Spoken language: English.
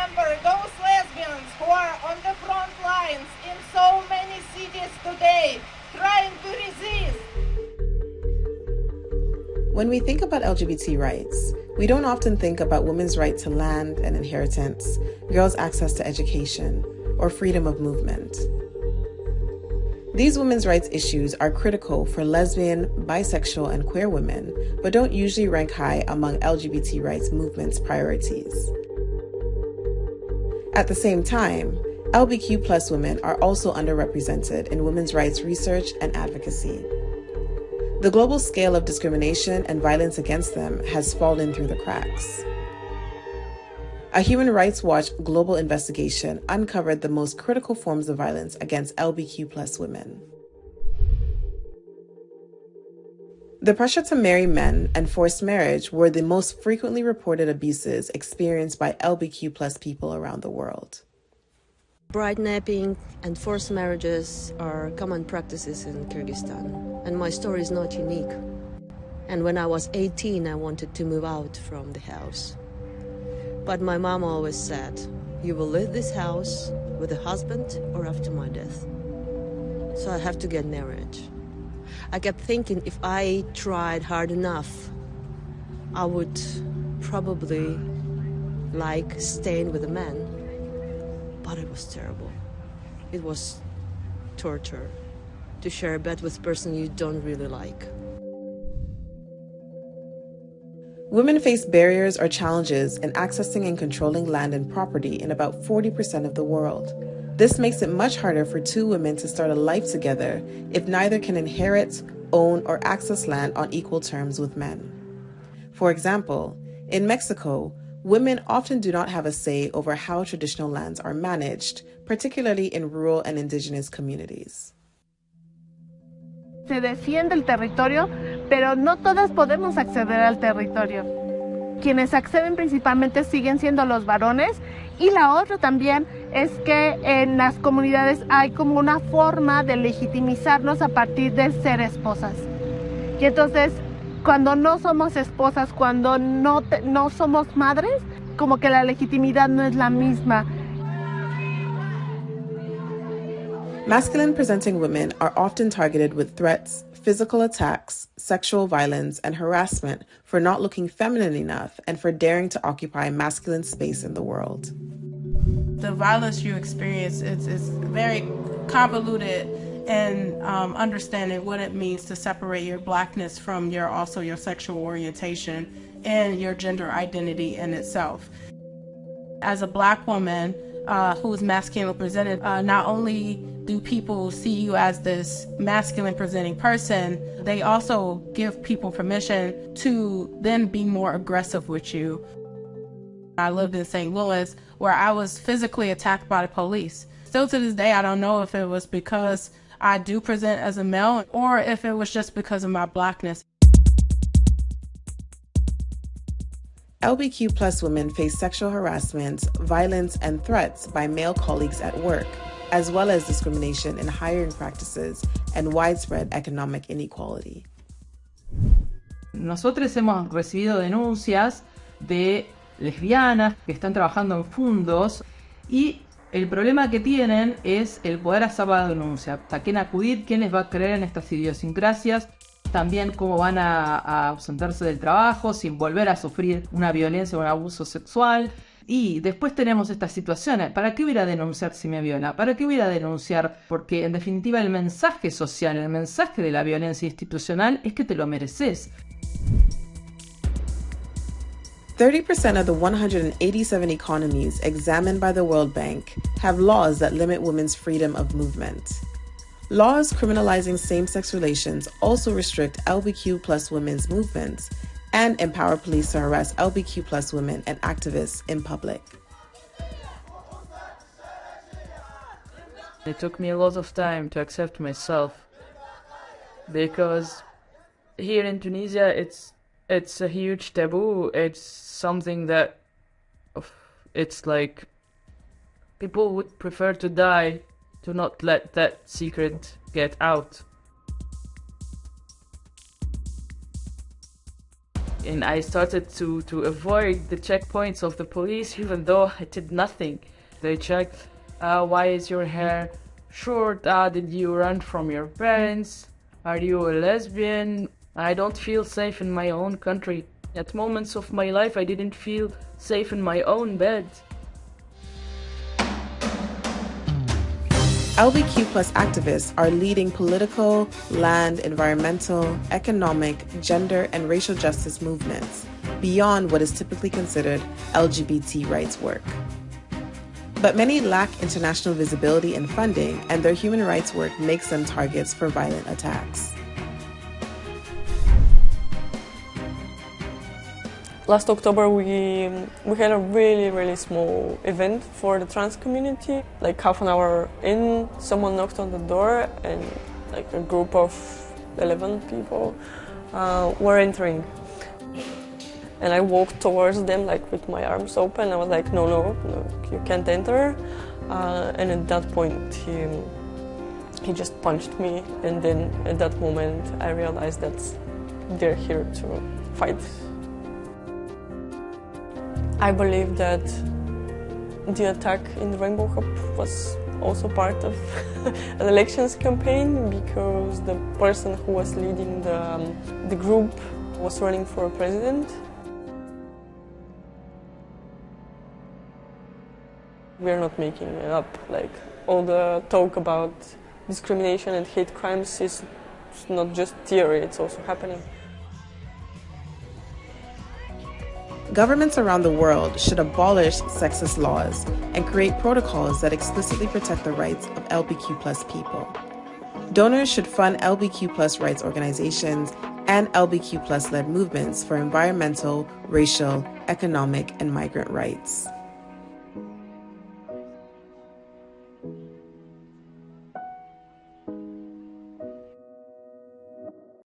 remember those lesbians who are on the front lines in so many cities today, trying to resist. When we think about LGBT rights, we don't often think about women's right to land and inheritance, girls' access to education, or freedom of movement. These women's rights issues are critical for lesbian, bisexual, and queer women, but don't usually rank high among LGBT rights movements' priorities. At the same time, LBQ plus women are also underrepresented in women's rights research and advocacy. The global scale of discrimination and violence against them has fallen through the cracks. A Human Rights Watch global investigation uncovered the most critical forms of violence against LBQ plus women. The pressure to marry men and forced marriage were the most frequently reported abuses experienced by LBQ plus people around the world. Bride napping and forced marriages are common practices in Kyrgyzstan, and my story is not unique. And when I was 18, I wanted to move out from the house. But my mom always said, you will leave this house with a husband or after my death. So I have to get married. I kept thinking if I tried hard enough, I would probably like staying with a man. But it was terrible. It was torture to share a bed with a person you don't really like. Women face barriers or challenges in accessing and controlling land and property in about 40% of the world. This makes it much harder for two women to start a life together if neither can inherit, own, or access land on equal terms with men. For example, in Mexico, women often do not have a say over how traditional lands are managed, particularly in rural and indigenous communities. Se defiende el territorio, pero no todas podemos acceder al territorio. Quienes acceden principalmente siguen siendo los varones, y la otra también es que en las comunidades hay como una forma de legitimizarnos a partir de ser esposas. Y entonces, cuando no somos esposas, cuando no somos madres, como que la legitimidad no es la misma. Masculine-presenting women are often targeted with threats, physical attacks, sexual violence, and harassment for not looking feminine enough and for daring to occupy masculine space in the world. The violence you experience is very convoluted in understanding what it means to separate your blackness from your sexual orientation and your gender identity in itself. As a black woman who is masculine presented, not only do people see you as this masculine presenting person, they also give people permission to then be more aggressive with you. I lived in St. Louis where I was physically attacked by the police. Still to this day, I don't know if it was because I do present as a male or if it was just because of my blackness. LBQ plus women face sexual harassment, violence, and threats by male colleagues at work, as well as discrimination in hiring practices and widespread economic inequality. Nosotros hemos recibido denuncias de lesbianas que están trabajando en fundos y el problema que tienen es el poder hacer la denuncia. ¿A quién acudir? ¿Quién les va a creer en estas idiosincrasias? También cómo van a ausentarse del trabajo sin volver a sufrir una violencia o un abuso sexual. Y después tenemos estas situaciones. ¿Para qué voy a ir a denunciar si me viola? ¿Para qué voy a ir a denunciar? Porque en definitiva el mensaje social, el mensaje de la violencia institucional es que te lo mereces. 30% of the 187 economies examined by the World Bank have laws that limit women's freedom of movement. Laws criminalizing same-sex relations also restrict LBQ plus women's movements and empower police to harass LBQ plus women and activists in public. It took me a lot of time to accept myself because here in Tunisia it's a huge taboo. It's something that it's like people would prefer to die to not let that secret get out. And I started to avoid the checkpoints of the police, even though I did nothing. They checked, why is your hair short? Did you run from your parents? Are you a lesbian? I don't feel safe in my own country. At moments of my life, I didn't feel safe in my own bed. LBQ plus activists are leading political, land, environmental, economic, gender, and racial justice movements beyond what is typically considered LGBT rights work. But many lack international visibility and funding, and their human rights work makes them targets for violent attacks. Last October we had a really small event for the trans community. Like half an hour in, someone knocked on the door and like a group of 11 people were entering. And I walked towards them like with my arms open. I was like, no, you can't enter. And at that point he just punched me, and then at that moment I realized that they're here to fight. I believe that the attack in the Rainbow Hub was also part of an elections campaign, because the person who was leading the group was running for president. We're not making it up. Like, all the talk about discrimination and hate crimes is not just theory, it's also happening. Governments around the world should abolish sexist laws and create protocols that explicitly protect the rights of LBQ plus people. Donors should fund LBQ plus rights organizations and LBQ plus led movements for environmental, racial, economic, and migrant rights.